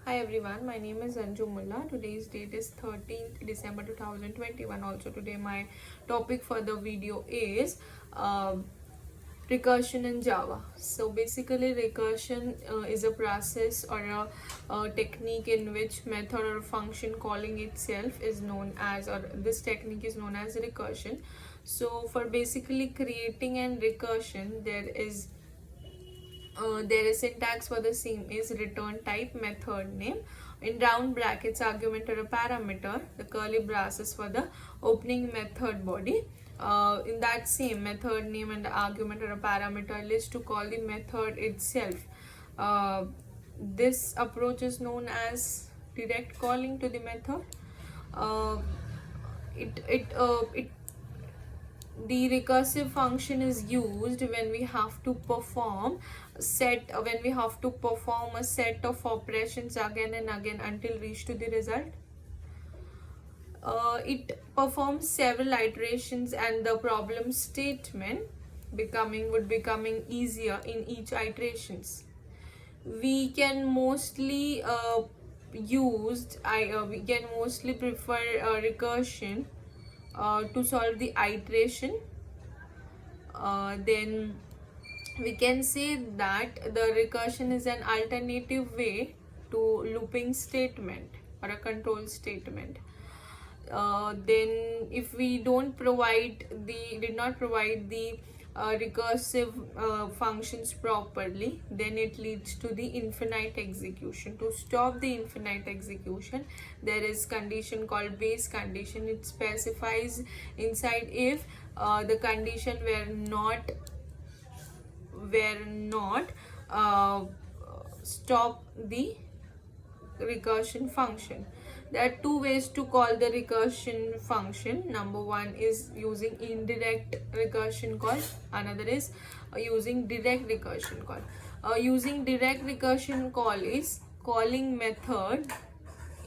Hi everyone, my name is Anju Mullah. Today's date is 13th December 2021. Also today my topic for the video is recursion in Java. So basically recursion is a process or a technique in which method or function calling itself is known as, or this technique is known as recursion. So for basically creating an recursion, there is syntax for the same is return type method name, in round brackets argument or a parameter, the curly braces for the opening method body. In that same method name and the argument or a parameter list to call the method itself. This approach is known as direct calling to the method. uh, it The recursive function is used when we have to perform a set of operations again and again until reach to the result. It performs several iterations and the problem statement becoming easier in each iterations. We can mostly prefer recursion to solve the iteration. Then we can say that the recursion is an alternative way to looping statement or a control statement. Then if we did not provide the recursive functions properly, then it leads to the infinite execution. To stop the infinite execution, there is condition called base condition. It specifies inside if the condition were not stop the recursion function. There are two ways to call the recursion function. Number one is using indirect recursion call, another is using direct recursion call. Using direct recursion call is calling method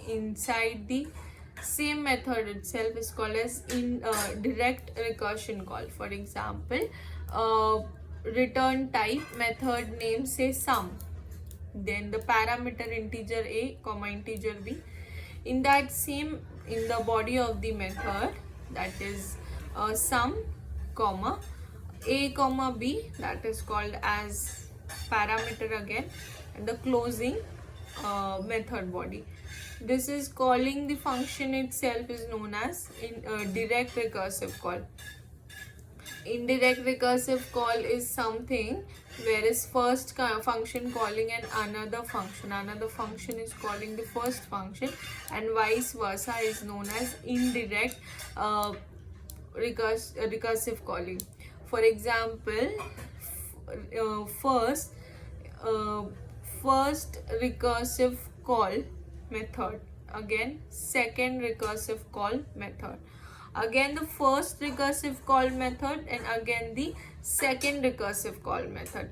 inside the same method itself is called as direct recursion call. For example, return type method name say sum, then the parameter integer a comma integer b. In that same, in the body of the method, that is sum comma a comma b, that is called as parameter again, and the closing method body. This is calling the function itself is known as direct recursive call. Indirect recursive call is something where is first function calling and another function is calling the first function, and vice versa is known as indirect recursive calling. For example, first recursive call method, again second recursive call method, again the first recursive call method, and again the second recursive call method.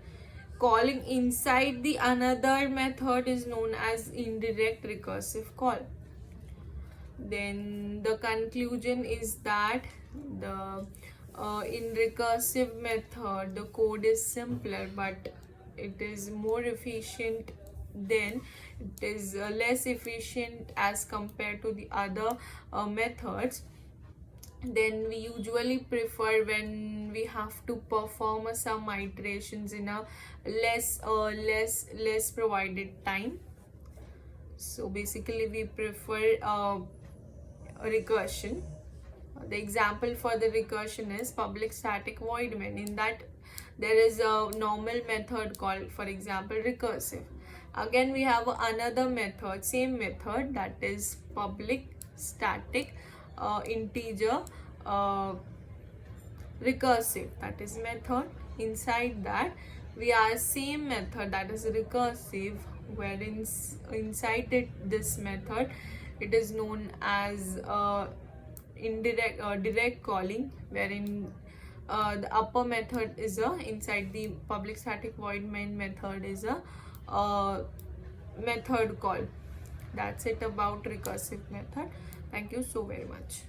Calling inside the another method is known as indirect recursive call. Then the conclusion is that in recursive method the code is simpler, but it is more efficient. Then it is less efficient as compared to the other methods. Then we usually prefer when we have to perform some iterations in a less provided time. So basically we prefer recursion. The example for the recursion is public static void main. In that there is a normal method called, for example, recursive. Again we have another method, same method, that is public static integer recursive, that is method. Inside that we are same method, that is recursive, wherein inside this method it is known as direct calling, wherein the upper method is inside the public static void main method is a method call. That's it about recursive method. Thank you so very much.